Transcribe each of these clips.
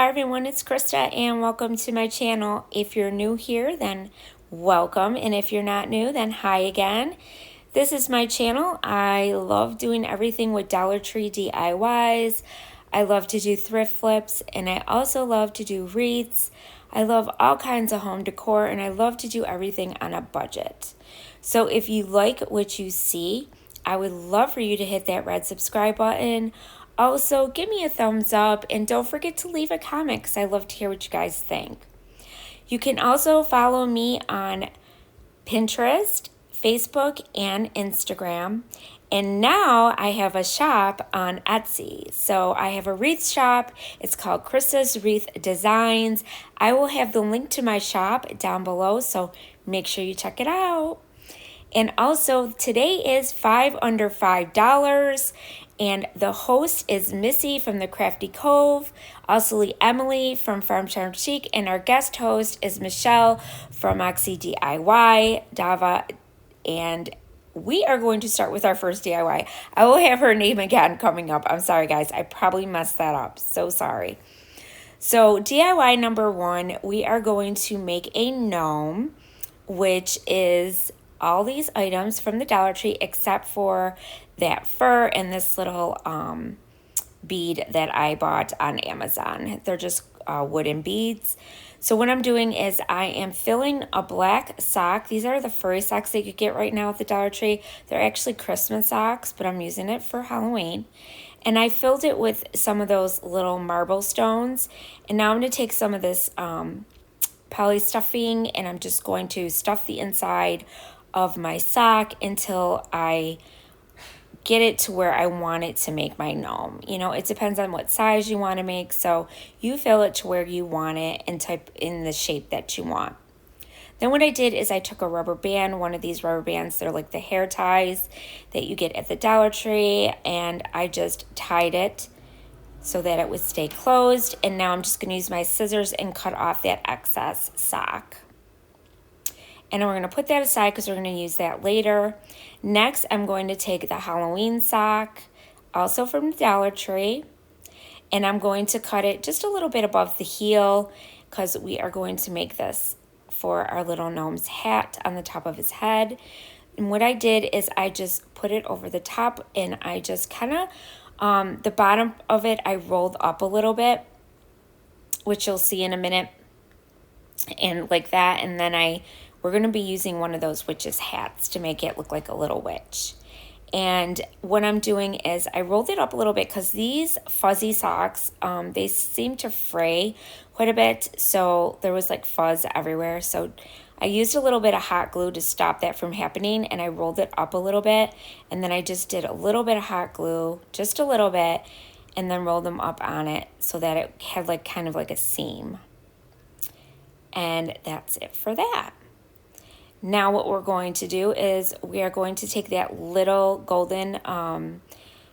Hi everyone, it's Krista and welcome to my channel. If you're new here, then welcome, and if you're not new, then hi again. This is my channel. I love doing everything with Dollar Tree DIYs. I love to do thrift flips, and I also love to do wreaths. I love all kinds of home decor, and I love to do everything on a budget. So if you like what you see, I would love for you to hit that red subscribe button. Also, give me a thumbs up and don't forget to leave a comment because I love to hear what you guys think. You can also follow me on Pinterest, Facebook, and Instagram. And now I have a shop on Etsy. So I have a wreath shop. It's called Krista's Wreath Designs. I will have the link to my shop down below, so make sure you check it out. And also today is 5 under $5. And the host is Missy from the Crafty Cove, also Emily from Farm Charm Chic, and our guest host is Michelle from Moxie DIY, Dava, and we are going to start with our first DIY. I will have her name again coming up. I'm sorry, guys. I probably messed that up. So sorry. So DIY number 1, we are going to make a gnome, which is all these items from the Dollar Tree except for that fur and this little bead that I bought on Amazon. They're just wooden beads. So what I'm doing is I am filling a black sock. These are the furry socks that you get right now at the Dollar Tree. They're actually Christmas socks, but I'm using it for Halloween. And I filled it with some of those little marble stones. And now I'm going to take some of this poly stuffing and I'm just going to stuff the inside of my sock until I get it to where I want it to make my gnome. You know, it depends on what size you want to make, so you fill it to where you want it and type in the shape that you want. Then what I did is I took a rubber band, one of these rubber bands, they're like the hair ties that you get at the Dollar Tree, and I just tied it so that it would stay closed. And now I'm just going to use my scissors and cut off that excess sock. And we're going to put that aside because we're going to use that later. Next, I'm going to take the Halloween sock, also from the Dollar Tree, and I'm going to cut it just a little bit above the heel because we are going to make this for our little gnome's hat on the top of his head. And what I did is I just put it over the top and I just kind of, the bottom of it, I rolled up a little bit, which you'll see in a minute, and like that. And then we're going to be using one of those witch's hats to make it look like a little witch. And what I'm doing is I rolled it up a little bit because these fuzzy socks, they seem to fray quite a bit. So there was like fuzz everywhere. So I used a little bit of hot glue to stop that from happening. And I rolled it up a little bit. And then I just did a little bit of hot glue, just a little bit, and then rolled them up on it so that it had like kind of like a seam. And that's it for that. Now what we're going to do is we are going to take that little golden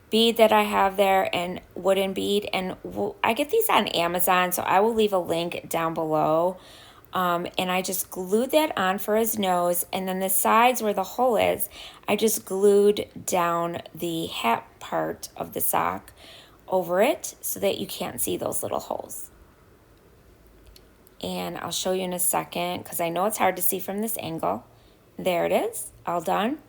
bead that I have there, and wooden bead, and I get these on Amazon, so I will leave a link down below. And I just glued that on for his nose, and then the sides where the hole is, I just glued down the hat part of the sock over it so that you can't see those little holes. And I'll show you in a second because I know it's hard to see from this angle. There it is, all done.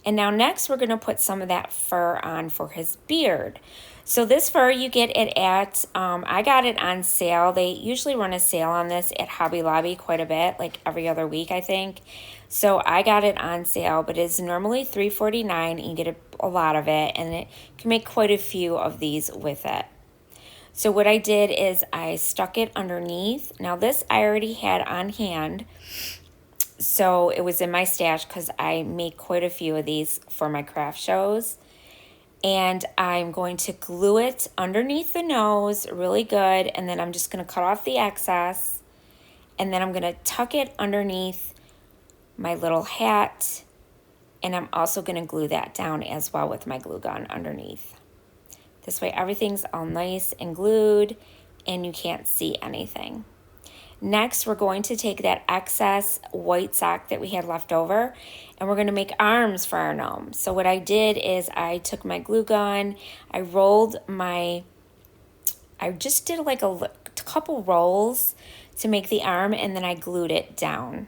And now next we're going to put some of that fur on for his beard. So this fur you get it at, I got it on sale. They usually run a sale on this at Hobby Lobby quite a bit, like every other week I think. So I got it on sale, but it's normally $3.49 and you get a lot of it, and it can make quite a few of these with it. So what I did is I stuck it underneath. Now this I already had on hand, so it was in my stash because I make quite a few of these for my craft shows. And I'm going to glue it underneath the nose really good, and then I'm just going to cut off the excess, and then I'm going to tuck it underneath my little hat, and I'm also going to glue that down as well with my glue gun underneath. This way everything's all nice and glued and you can't see anything. Next, we're going to take that excess white sock that we had left over, and we're going to make arms for our gnome. So what I did is I took my glue gun, I just did like a couple rolls to make the arm, and then I glued it down.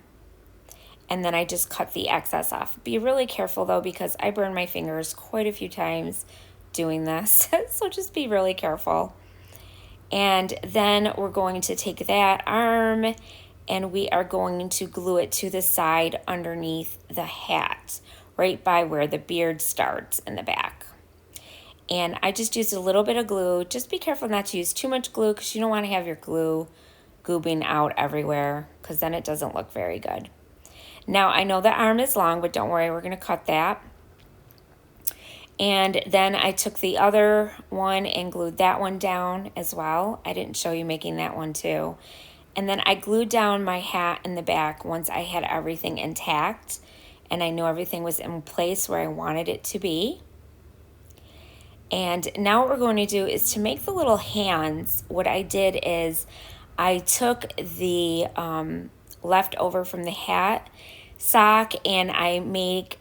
And then I just cut the excess off. Be really careful though, because I burned my fingers quite a few times doing this. So just be really careful. And then we're going to take that arm and we are going to glue it to the side underneath the hat, right by where the beard starts in the back. And I just used a little bit of glue. Just be careful not to use too much glue, because you don't want to have your glue goobing out everywhere, because then it doesn't look very good. Now I know the arm is long, but don't worry, we're going to cut that. And then I took the other one and glued that one down as well. I didn't show you making that one too. And then I glued down my hat in the back once I had everything intact and I knew everything was in place where I wanted it to be. And now what we're going to do is to make the little hands. What I did is I took the leftover from the hat sock and I make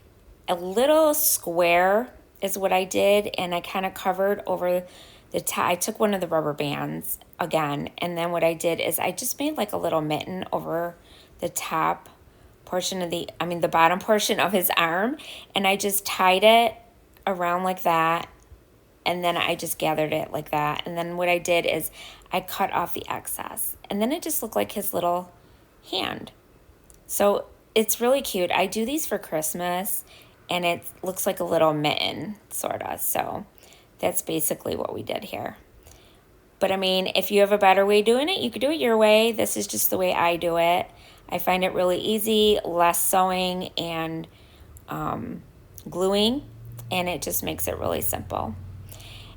a little square is what I did, and I kind of covered over the top. I took one of the rubber bands again, and then what I did is I just made like a little mitten over the top portion of the bottom portion of his arm, and I just tied it around like that, and then I just gathered it like that. And then what I did is I cut off the excess, and then it just looked like his little hand. So it's really cute. I do these for Christmas, and it looks like a little mitten, sort of. So that's basically what we did here. But I mean, if you have a better way of doing it, you could do it your way. This is just the way I do it. I find it really easy, less sewing and gluing, and it just makes it really simple.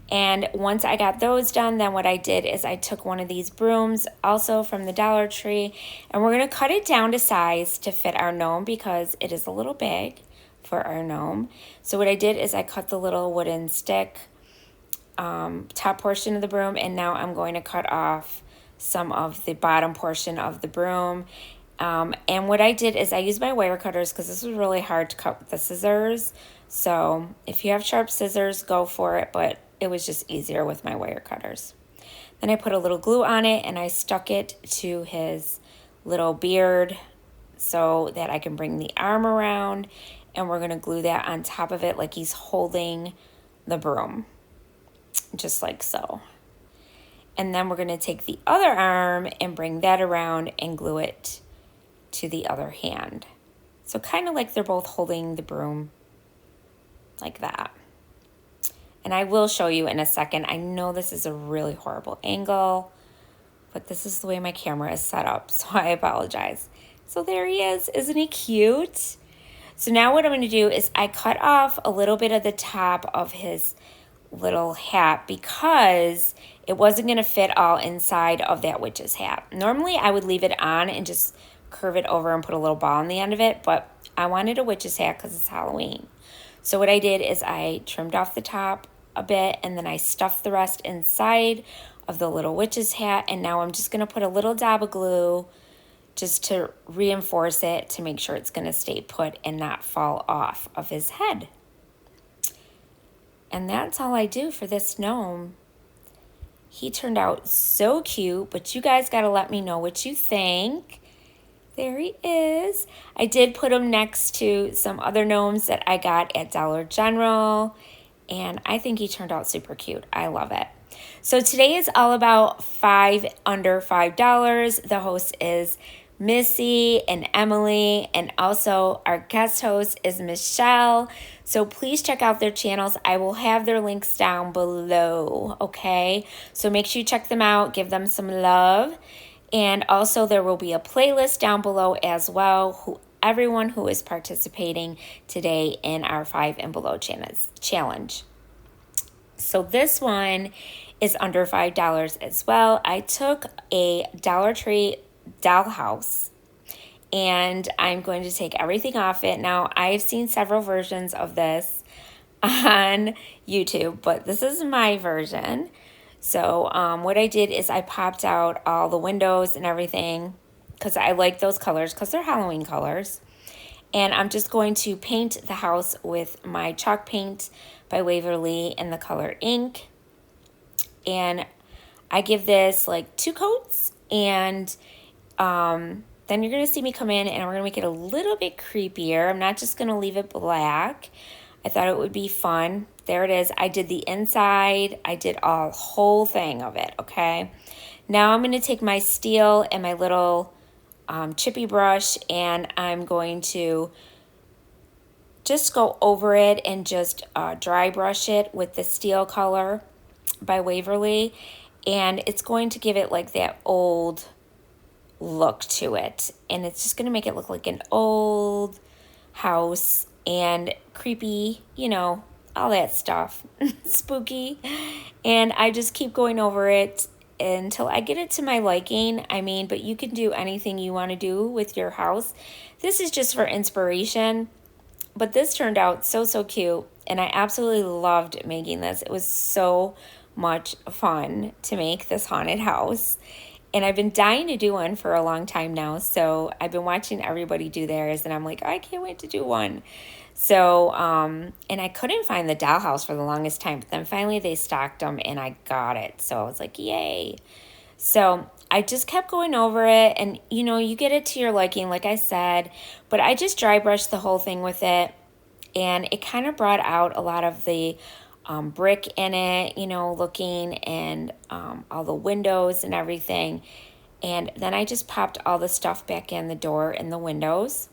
And once I got those done, then what I did is I took one of these brooms, also from the Dollar Tree, and we're going to cut it down to size to fit our gnome, because it is a little big for our gnome. So what I did is I cut the little wooden stick top portion of the broom, and now I'm going to cut off some of the bottom portion of the broom. And what I did is I used my wire cutters, because this was really hard to cut with the scissors. So if you have sharp scissors, go for it, but it was just easier with my wire cutters. Then I put a little glue on it and I stuck it to his little beard so that I can bring the arm around, and we're going to glue that on top of it like he's holding the broom, just like so. And then we're going to take the other arm and bring that around and glue it to the other hand. So kind of like they're both holding the broom like that. And I will show you in a second. I know this is a really horrible angle, but this is the way my camera is set up, so I apologize. So there he is. Isn't he cute? So now what I'm going to do is I cut off a little bit of the top of his little hat, because it wasn't going to fit all inside of that witch's hat. Normally I would leave it on and just curve it over and put a little ball on the end of it, but I wanted a witch's hat because it's Halloween. So what I did is I trimmed off the top a bit, and then I stuffed the rest inside of the little witch's hat, and now I'm just going to put a little dab of glue just to reinforce it, to make sure it's going to stay put and not fall off of his head. And that's all I do for this gnome. He turned out so cute, but you guys got to let me know what you think. There he is. I did put him next to some other gnomes that I got at Dollar General, and I think he turned out super cute. I love it. So today is all about under $5. The host is Missy and Emily, and also our guest host is Michelle. So please check out their channels. I will have their links down below, okay? So make sure you check them out, give them some love. And also there will be a playlist down below as well, everyone who is participating today in our 5 and Below challenge. So this one is under $5 as well. I took a Dollar Tree dollhouse, and I'm going to take everything off it. Now, I've seen several versions of this on YouTube, but this is my version. So what I did is I popped out all the windows and everything, because I like those colors, because they're Halloween colors. And I'm just going to paint the house with my chalk paint by Waverly in the color ink. And I give this like 2 coats, and then you're going to see me come in and we're going to make it a little bit creepier. I'm not just going to leave it black. I thought it would be fun. There it is. I did the inside. I did a whole thing of it, okay? Now I'm going to take my steel and my little chippy brush, and I'm going to just go over it and just dry brush it with the steel color by Waverly. And it's going to give it like that old look to it. And it's just going to make it look like an old house and creepy, you know, all that stuff. Spooky. And I just keep going over it until I get it to my liking. I mean, but you can do anything you want to do with your house. This is just for inspiration. But this turned out so, so cute. And I absolutely loved making this. It was so much fun to make this haunted house. And I've been dying to do one for a long time now. So I've been watching everybody do theirs. And I'm like, I can't wait to do one. So, and I couldn't find the dollhouse for the longest time. But then finally they stocked them and I got it. So I was like, yay. So I just kept going over it. And, you know, you get it to your liking, like I said. But I just dry brushed the whole thing with it. And it kind of brought out a lot of the brick in it, you know, looking, and all the windows and everything. And then I just popped all the stuff back in the door and the windows.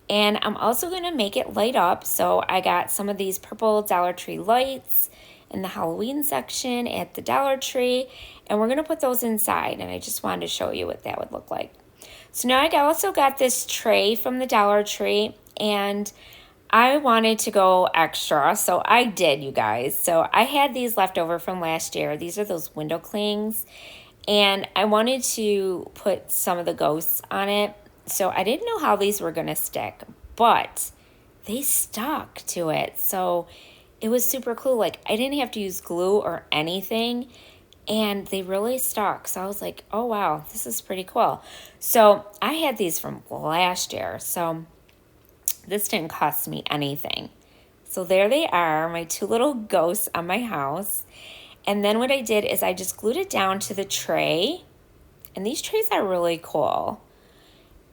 And I'm also going to make it light up. So I got some of these purple Dollar Tree lights in the Halloween section at the Dollar Tree. And we're going to put those inside. And I just wanted to show you what that would look like. So now I also got this tray from the Dollar Tree. And I wanted to go extra, so I did, you guys. So I had these left over from last year. These are those window clings, and I wanted to put some of the ghosts on it. So I didn't know how these were going to stick, but they stuck to it. So it was super cool. Like, I didn't have to use glue or anything, and they really stuck. So I was like, oh, wow, this is pretty cool. So I had these from last year, so this didn't cost me anything. So there they are, my 2 little ghosts on my house. And then what I did is I just glued it down to the tray. And these trays are really cool.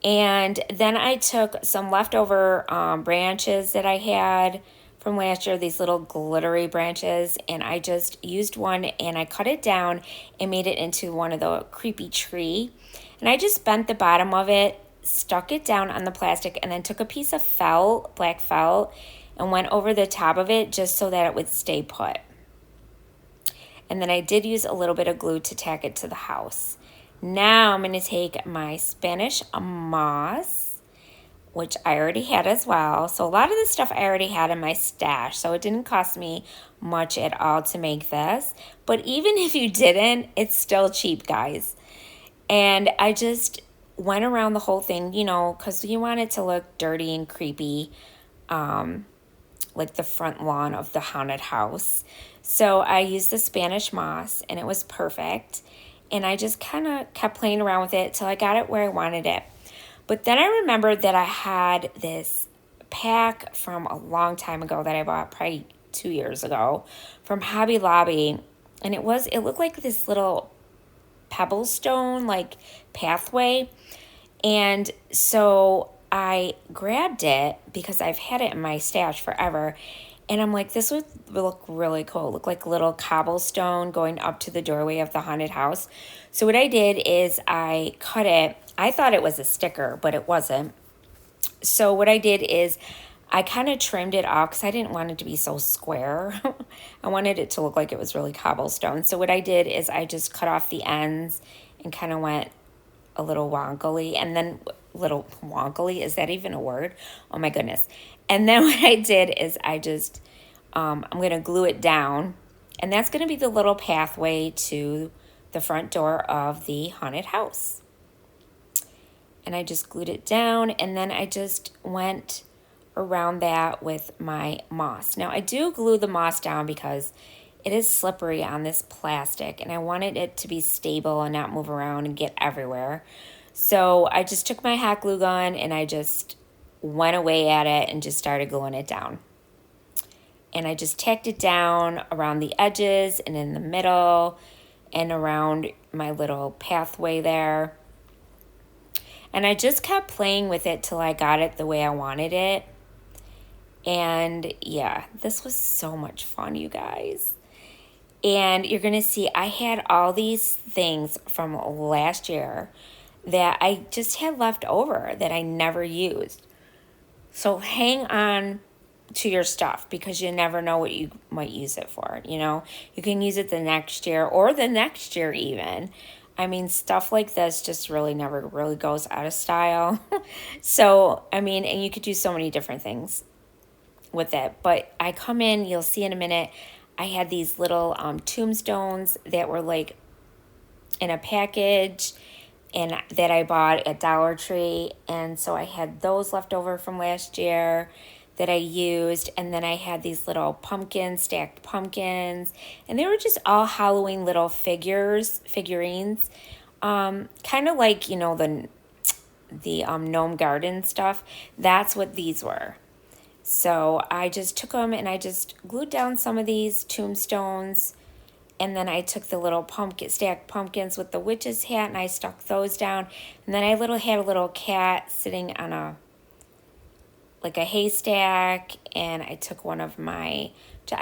And then I took some leftover branches that I had from last year, these little glittery branches, and I just used one and I cut it down and made it into one of the creepy tree. And I just bent the bottom of it, stuck it down on the plastic, and then took a piece of felt, black felt, and went over the top of it just so that it would stay put. And then I did use a little bit of glue to tack it to the house. Now I'm going to take my Spanish moss, which I already had as well. So a lot of this stuff I already had in my stash, so it didn't cost me much at all to make this. But even if you didn't, it's still cheap, guys. And I just went around the whole thing, you know, because you want it to look dirty and creepy, like the front lawn of the haunted house. So I used the Spanish moss, and it was perfect. And I just kind of kept playing around with it till I got it where I wanted it. But then I remembered that I had this pack from a long time ago that I bought probably 2 years ago from Hobby Lobby. And it looked like this little pebblestone like pathway. And so I grabbed it because I've had it in my stash forever. And I'm like, this would look really cool. Look like a little cobblestone going up to the doorway of the haunted house. So what I did is I cut it. I thought it was a sticker, but it wasn't. So what I did is I kind of trimmed it off because I didn't want it to be so square. I wanted it to look like it was really cobblestone. So what I did is I just cut off the ends and kind of went a little wonkily. And then little wonkily, is that even a word? Oh my goodness. And then what I did is I just, I'm going to glue it down. And that's going to be the little pathway to the front door of the haunted house. And I just glued it down, and then I just went around that with my moss. Now I do glue the moss down because it is slippery on this plastic, and I wanted it to be stable and not move around and get everywhere. So I just took my hot glue gun and I just went away at it and just started gluing it down. And I just tacked it down around the edges and in the middle and around my little pathway there. And I just kept playing with it till I got it the way I wanted it. And yeah, this was so much fun, you guys. And you're going to see I had all these things from last year that I just had left over that I never used. So hang on to your stuff because you never know what you might use it for. You know, you can use it the next year or the next year even. I mean, stuff like this just really never really goes out of style. So, I mean, and you could do so many different things with it. But I come in, you'll see in a minute, I had these little tombstones that were like in a package and that I bought at Dollar Tree. And so I had those left over from last year that I used. And then I had these little pumpkins, stacked pumpkins. And they were just all Halloween little figurines. Kind of like, you know, the Gnome Garden stuff. That's what these were. So I just took them and I just glued down some of these tombstones. And then I took the little stacked pumpkins with the witch's hat and I stuck those down. And then I had a little cat sitting on a haystack. And I took one of I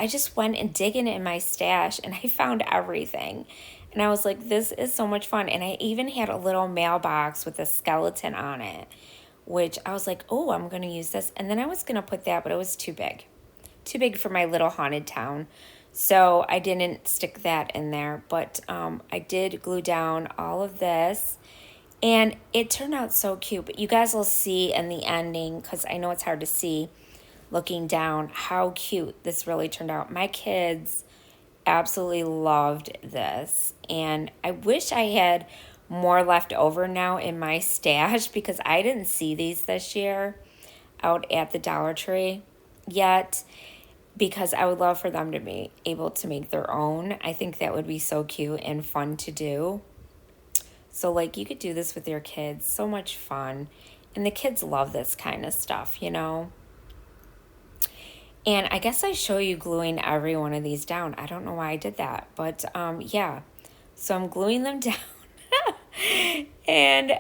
just went and digging in my stash and I found everything. And I was like, this is so much fun. And I even had a little mailbox with a skeleton on it, which I was like, oh, I'm going to use this. And then I was going to put that, but it was too big for my little haunted town. So I didn't stick that in there, but I did glue down all of this and it turned out so cute. But you guys will see in the ending, because I know it's hard to see looking down, how cute this really turned out. My kids absolutely loved this. And I wish I had more left over now in my stash because I didn't see these this year out at the Dollar Tree yet, because I would love for them to be able to make their own. I think that would be so cute and fun to do. So like you could do this with your kids, so much fun. And the kids love this kind of stuff, you know. And I guess I show you gluing every one of these down. I don't know why I did that, but yeah. So I'm gluing them down. And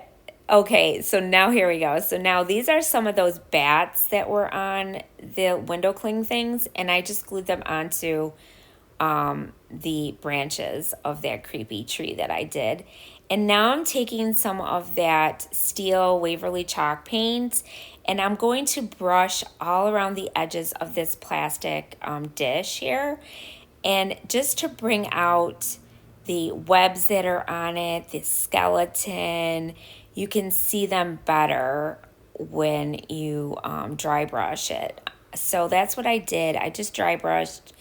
okay, so now here we go. So now these are some of those bats that were on the window cling things, and I just glued them onto the branches of that creepy tree that I did. And now I'm taking some of that steel Waverly chalk paint, and I'm going to brush all around the edges of this plastic dish here, and just to bring out the webs that are on it, the skeleton. You can see them better when you dry brush it. So that's what I did. I just dry brushed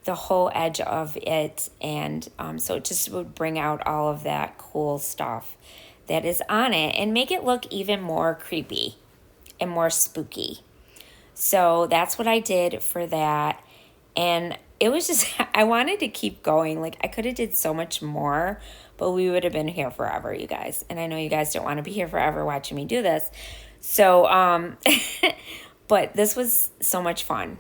the whole edge of it, and so it just would bring out all of that cool stuff that is on it and make it look even more creepy and more spooky. So that's what I did for that. And it was just, I wanted to keep going. Like I could have did so much more, but we would have been here forever, you guys. And I know you guys don't want to be here forever watching me do this. So, but this was so much fun.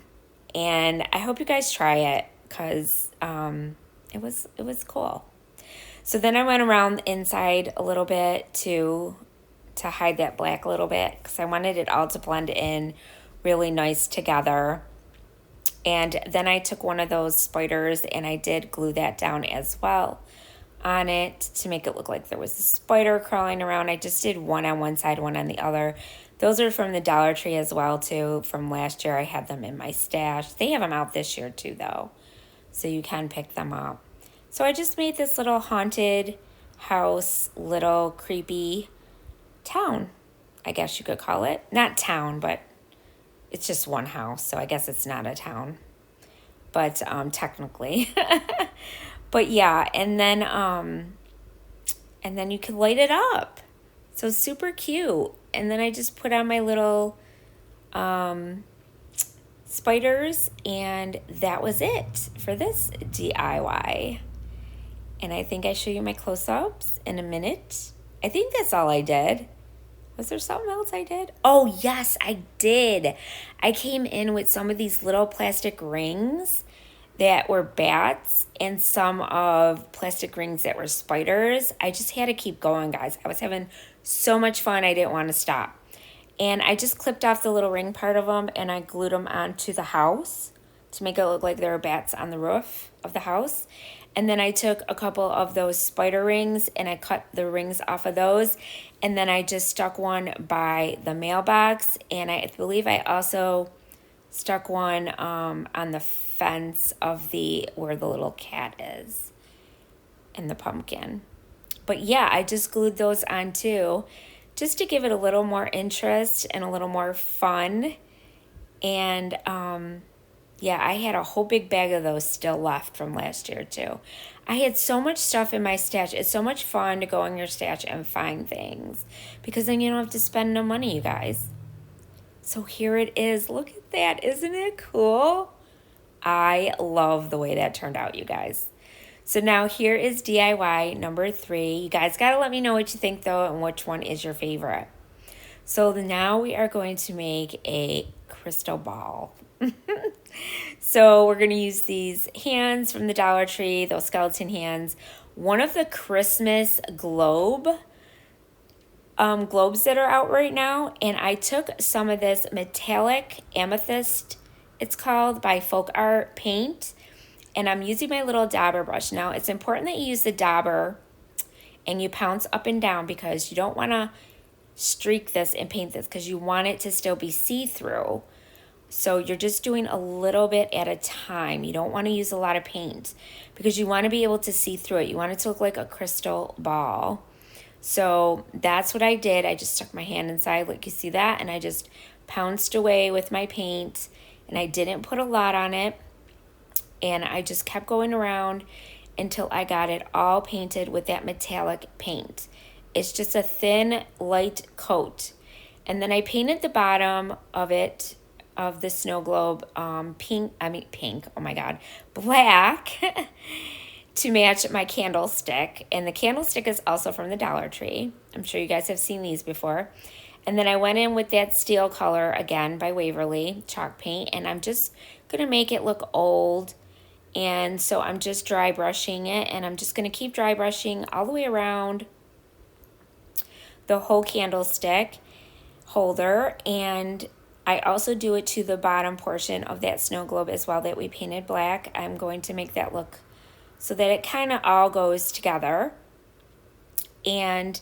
And I hope you guys try it because it was cool. So then I went around inside a little bit to hide that black a little bit because I wanted it all to blend in really nice together. And then I took one of those spiders and I did glue that down as well on it to make it look like there was a spider crawling around. I just did one on one side, one on the other. Those are from the Dollar Tree as well too. From last year, I had them in my stash. They have them out this year too though, so you can pick them up. So I just made this little haunted house, little creepy town, I guess you could call it. Not town, but it's just one house, so I guess it's not a town, but technically. But yeah, and then you can light it up. So super cute. And then I just put on my little spiders, and that was it for this DIY. And I think I show you my close-ups in a minute. I think that's all I did. Was there something else I did? Oh, yes, I did. I came in with some of these little plastic rings that were bats and some of plastic rings that were spiders. I just had to keep going, guys. I was having so much fun. I didn't want to stop. And I just clipped off the little ring part of them and I glued them onto the house to make it look like there were bats on the roof of the house. And then I took a couple of those spider rings and I cut the rings off of those. And then I just stuck one by the mailbox. And I believe I also stuck one on the fence of where the little cat is and the pumpkin. But yeah, I just glued those on too, just to give it a little more interest and a little more fun. And yeah, I had a whole big bag of those still left from last year too. I had so much stuff in my stash. It's so much fun to go in your stash and find things because then you don't have to spend no money, you guys. So here it is. Look at that. Isn't it cool? I love the way that turned out, you guys. So now here is DIY number 3. You guys got to let me know what you think though and which one is your favorite. So now we are going to make a crystal ball. So we're going to use these hands from the Dollar Tree, those skeleton hands. One of the Christmas globes that are out right now, and I took some of this metallic amethyst, it's called, by Folk Art paint, and I'm using my little dauber brush. Now it's important that you use the dauber and you pounce up and down because you don't want to streak this and paint this because you want it to still be see-through. So you're just doing a little bit at a time. You don't want to use a lot of paint because you want to be able to see through it. You want it to look like a crystal ball. So that's what I did. I just stuck my hand inside, like you see that, and I just pounced away with my paint, and I didn't put a lot on it, and I just kept going around until I got it all painted with that metallic paint. It's just a thin, light coat. And then I painted the bottom of it, of the snow globe, pink, oh my God, black, to match my candlestick. And the candlestick is also from the Dollar Tree. I'm sure you guys have seen these before. And then I went in with that steel color, again, by Waverly, chalk paint, and I'm just going to make it look old. And so I'm just dry brushing it, and I'm just going to keep dry brushing all the way around the whole candlestick holder. And I also do it to the bottom portion of that snow globe as well that we painted black. I'm going to make that look so that it kind of all goes together. And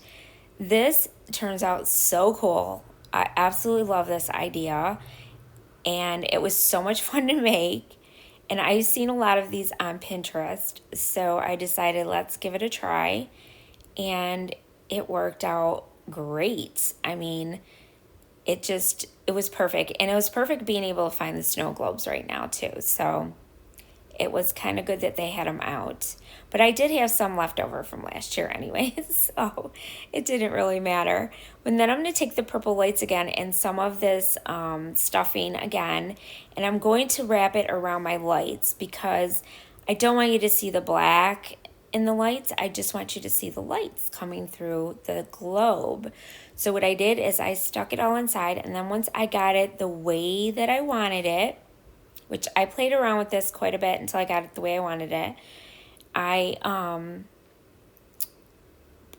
this turns out so cool. I absolutely love this idea. And it was so much fun to make. And I've seen a lot of these on Pinterest. So I decided let's give it a try. And it worked out great. I mean, it was perfect. And it was perfect being able to find the snow globes right now too. So it was kind of good that they had them out. But I did have some left over from last year anyway, so it didn't really matter. And then I'm going to take the purple lights again and some of this stuffing again, and I'm going to wrap it around my lights because I don't want you to see the black in the lights. I just want you to see the lights coming through the globe. So what I did is I stuck it all inside, and then once I got it the way that I wanted it, which I played around with this quite a bit until I got it the way I wanted it, I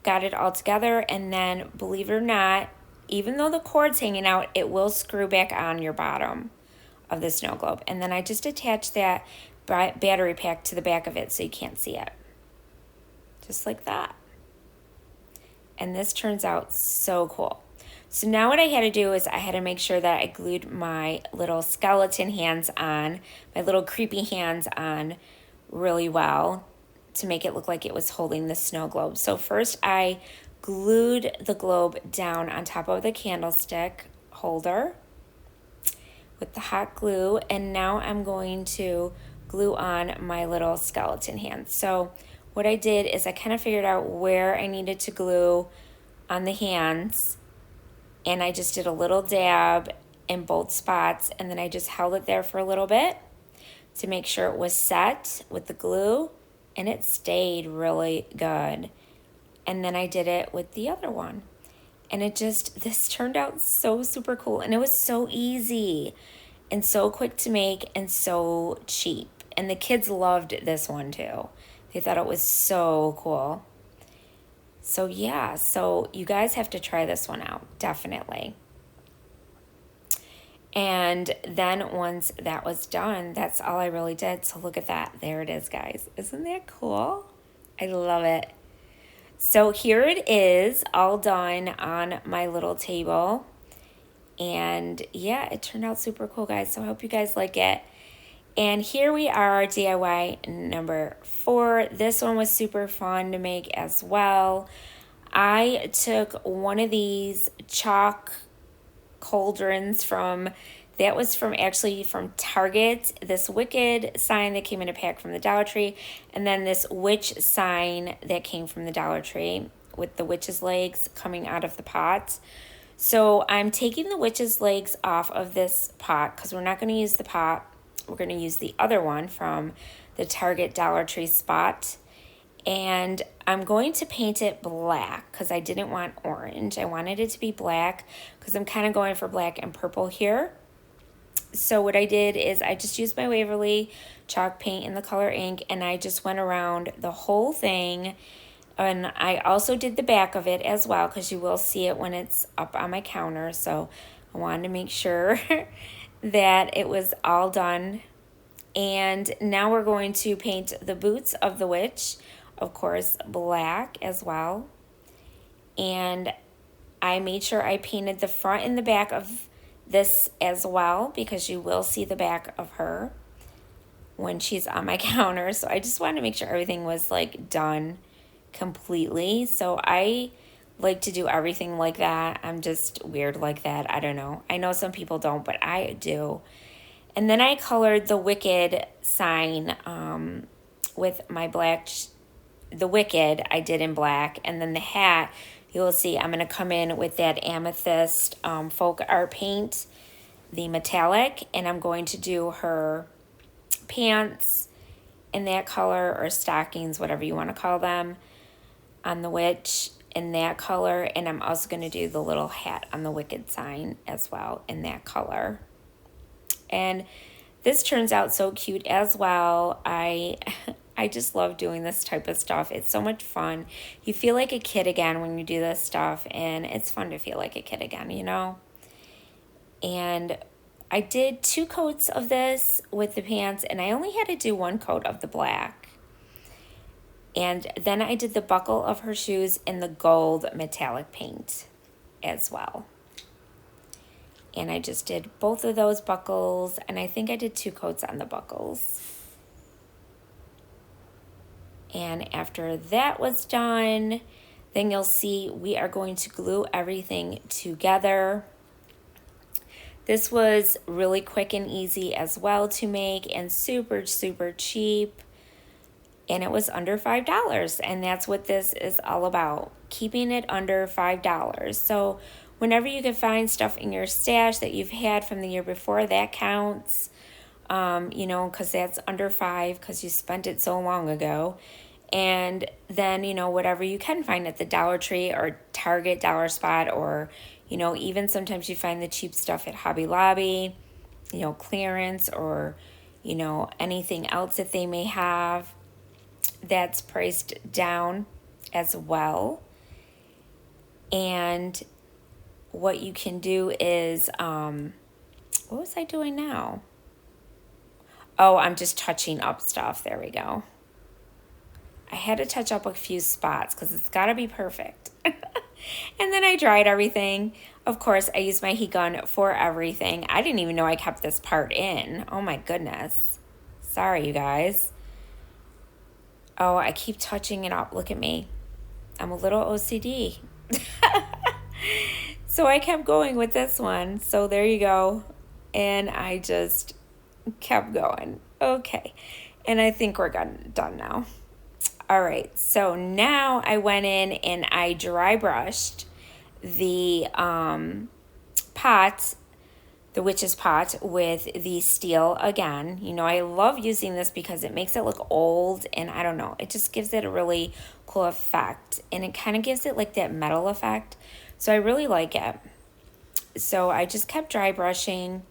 got it all together, and then, believe it or not, even though the cord's hanging out, it will screw back on your bottom of the snow globe. And then I just attached that battery pack to the back of it so you can't see it. Just like that. And this turns out so cool. So now what I had to do is I had to make sure that I glued my little skeleton hands on, my little creepy hands on really well to make it look like it was holding the snow globe. So first I glued the globe down on top of the candlestick holder with the hot glue, and now I'm going to glue on my little skeleton hands. So what I did is I kind of figured out where I needed to glue on the hands, and I just did a little dab in both spots, and then I just held it there for a little bit to make sure it was set with the glue, and it stayed really good. And then I did it with the other one, and this turned out so super cool, and it was so easy and so quick to make and so cheap. and the kids loved this one too. They thought it was so cool. So yeah, so you guys have to try this one out, definitely. And then once that was done, that's all I really did. So look at that. There it is, guys. Isn't that cool? I love it. So here it is, all done on my little table. And yeah, it turned out super cool, guys. So I hope you guys like it. And here we are, DIY number 4. This one was super fun to make as well. I took one of these chalk cauldrons that was actually from Target, this wicked sign that came in a pack from the Dollar Tree, and then this witch sign that came from the Dollar Tree with the witch's legs coming out of the pot. So I'm taking the witch's legs off of this pot because we're not going to use the pot. We're going to use the other one from the Target Dollar Tree spot. And I'm going to paint it black because I didn't want orange. I wanted it to be black because I'm kind of going for black and purple here. So what I did is I just used my Waverly chalk paint in the color ink, and I just went around the whole thing. And I also did the back of it as well because you will see it when it's up on my counter. So I wanted to make sure that it was all done. And now we're going to paint the boots of the witch, of course, black as well. And I made sure I painted the front and the back of this as well because you will see the back of her when she's on my counter. So I just wanted to make sure everything was like done completely. So I like to do everything like that. I'm just weird like that. I don't know. I know some people don't, but I do. And then I colored the wicked sign with my black, the wicked I did in black. And then the hat, you will see I'm going to come in with that amethyst folk art paint, the metallic. And I'm going to do her pants in that color, or stockings, whatever you want to call them, on the witch in that color. And I'm also going to do the little hat on the wicked sign as well in that color. And this turns out so cute as well. I just love doing this type of stuff. It's so much fun. You feel like a kid again when you do this stuff, and it's fun to feel like a kid again, you know? And I did 2 coats of this with the pants, and I only had to do 1 coat of the black. And then I did the buckle of her shoes in the gold metallic paint as well. And I just did both of those buckles, and I think I did 2 coats on the buckles. And after that was done, then you'll see we are going to glue everything together. This was really quick and easy as well to make, and super, super cheap. And it was under $5, and that's what this is all about, keeping it under $5. So whenever you can find stuff in your stash that you've had from the year before, that counts, you know, because that's under $5 because you spent it so long ago. And then, you know, whatever you can find at the Dollar Tree or Target Dollar Spot, or, you know, even sometimes you find the cheap stuff at Hobby Lobby, you know, clearance, or, you know, anything else that they may have that's priced down as well. And what you can do is, what was I doing now? Oh, I'm just touching up stuff. There we go. I had to touch up a few spots because it's got to be perfect. And then I dried everything. Of course, I used my heat gun for everything. I didn't even know I kept this part in. Oh my goodness. Sorry, you guys. Oh, I keep touching it up. Look at me. I'm a little OCD. So I kept going with this one. So there you go. And I just kept going. Okay. And I think we're done now. All right. So now I went in and I dry brushed the pot, the witch's pot, with the steel again. You know, I love using this because it makes it look old, and I don't know, it just gives it a really cool effect, and it kind of gives it like that metal effect. So I really like it. So I just kept dry brushing,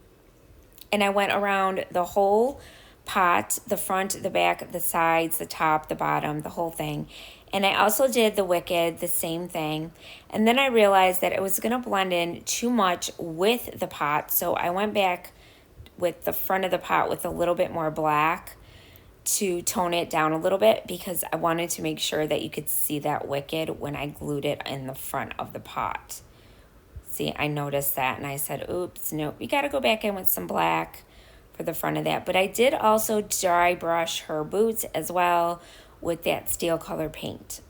and I went around the whole pot, the front, the back, the sides, the top, the bottom, the whole thing. And I also did the Wicked, the same thing. And then I realized that it was going to blend in too much with the pot. So I went back with the front of the pot with a little bit more black to tone it down a little bit, because I wanted to make sure that you could see that Wicked when I glued it in the front of the pot. See, I noticed that and I said, oops, nope, you got to go back in with some black for the front of that. But I did also dry brush her boots as well with that steel color paint,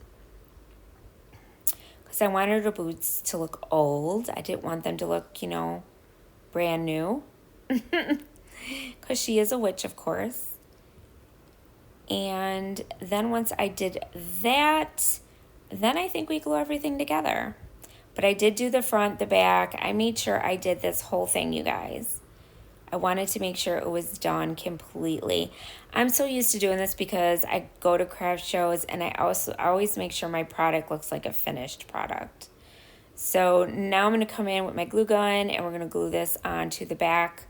because I wanted her boots to look old. I didn't want them to look, you know, brand new, because she is a witch, of course. And then once I did that, then I think we glue everything together. But I did do the front, the back. I made sure I did this whole thing, you guys. I wanted to make sure it was done completely. I'm so used to doing this because I go to craft shows, and I always make sure my product looks like a finished product. So now I'm going to come in with my glue gun, and we're going to glue this onto the back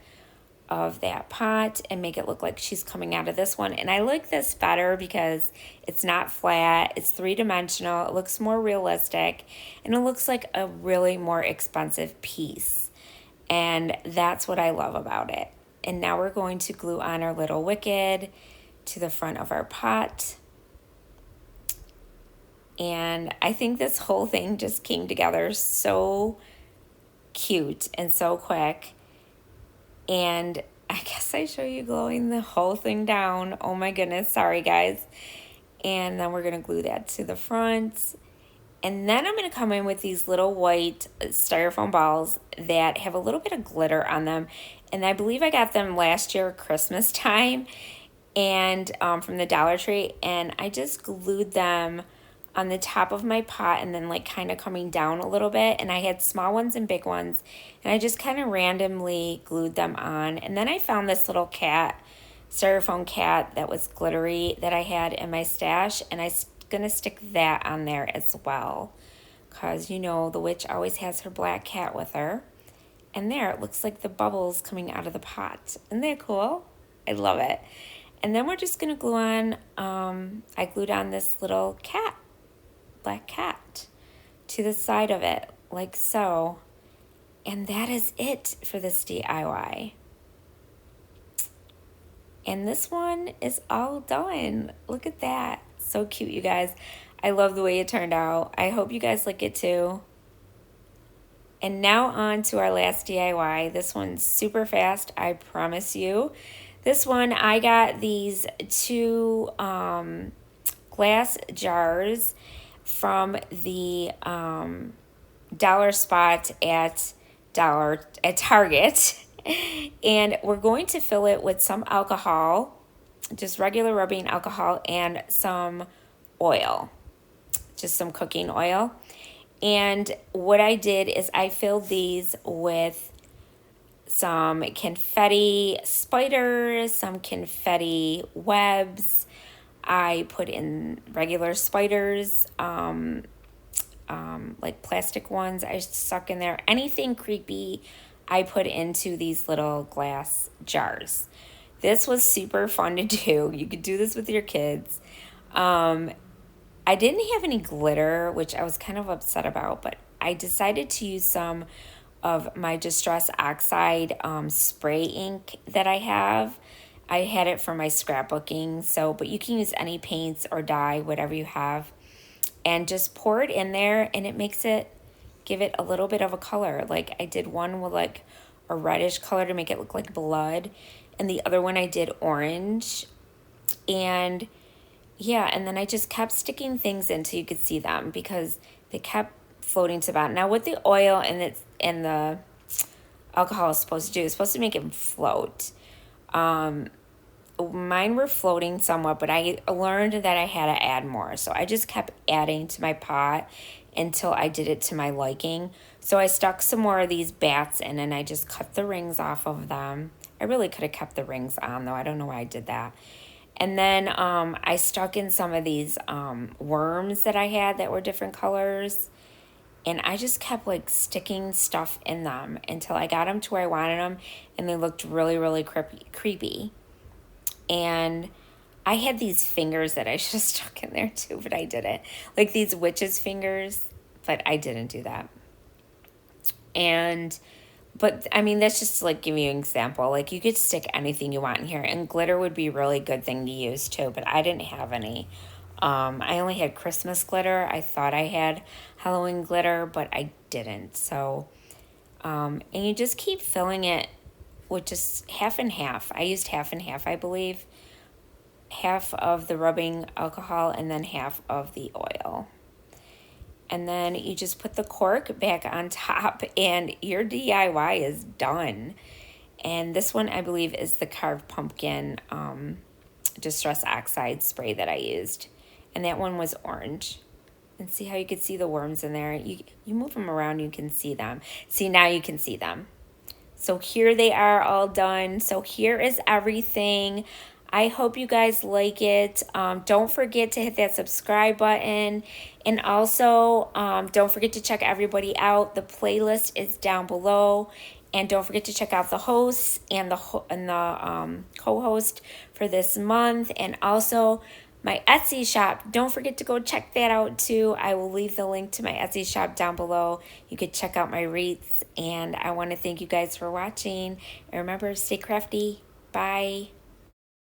of that pot and make it look like she's coming out of this one. And I like this better because it's not flat, it's three-dimensional, it looks more realistic, and it looks like a really more expensive piece. And that's what I love about it. And now we're going to glue on our little Wicked to the front of our pot. And I think this whole thing just came together so cute and so quick. And I guess I show you gluing the whole thing down. Oh my goodness, sorry guys. And then we're going to glue that to the front. And then I'm going to come in with these little white styrofoam balls that have a little bit of glitter on them. And I believe I got them last year Christmas time, and from the Dollar Tree. And I just glued them on the top of my pot, and then like kind of coming down a little bit. And I had small ones and big ones, and I just kind of randomly glued them on. And then I found this little cat, styrofoam cat that was glittery that I had in my stash, and I'm gonna stick that on there as well, because you know the witch always has her black cat with her. And there it looks like the bubbles coming out of the pot. Isn't that cool? I love it. And then we're just gonna glue on, I glued on this little cat, black cat, to the side of it like so. And that is it for this DIY. And this one is all done. Look at that. So cute, you guys. I love the way it turned out. I hope you guys like it too. And now on to our last DIY. This one's super fast, I promise you. This one, I got these two glass jars from the dollar spot at Target. And we're going to fill it with some alcohol, just regular rubbing alcohol, and some oil, just some cooking oil. And what I did is I filled these with some confetti spiders, some confetti webs. I put in regular spiders, like plastic ones I stuck in there. Anything creepy I put into these little glass jars. This was super fun to do. You could do this with your kids. I didn't have any glitter, which I was kind of upset about, but I decided to use some of my Distress Oxide spray ink that I have. I had it for my scrapbooking, but you can use any paints or dye, whatever you have, and just pour it in there, and it makes it, give it a little bit of a color. Like I did one with like a reddish color to make it look like blood, and the other one I did orange. And yeah, and then I just kept sticking things in till you could see them, because they kept floating to the bottom. Now what the oil and the alcohol is supposed to do is supposed to make it float. Mine were floating somewhat, but I learned that I had to add more. So I just kept adding to my pot until I did it to my liking. So I stuck some more of these bats in, and I just cut the rings off of them. I really could have kept the rings on though. I don't know why I did that. And then I stuck in some of these worms that I had that were different colors. And I just kept like sticking stuff in them until I got them to where I wanted them. And they looked really, really creepy. And I had these fingers that I should have stuck in there too, but I didn't. Like these witches' fingers, but I didn't do that. And but I mean, that's just to like give you an example. Like you could stick anything you want in here, and glitter would be a really good thing to use too, but I didn't have any. I only had Christmas glitter. I thought I had Halloween glitter, but I didn't. So, and you just keep filling it with just half and half. I used half and half, I believe. Half of the rubbing alcohol and then half of the oil. And then you just put the cork back on top and your DIY is done. And this one I believe is the carved pumpkin distress oxide spray that I used. And that one was orange. And see how you could see the worms in there? You move them around, you can see them. See, now you can see them. So here they are all done. So here is everything. I hope you guys like it. Don't forget to hit that subscribe button. And also, don't forget to check everybody out. The playlist is down below. And don't forget to check out the hosts and the co-host for this month. And also my Etsy shop. Don't forget to go check that out too. I will leave the link to my Etsy shop down below. You could check out my wreaths. And I want to thank you guys for watching. And remember, stay crafty. Bye.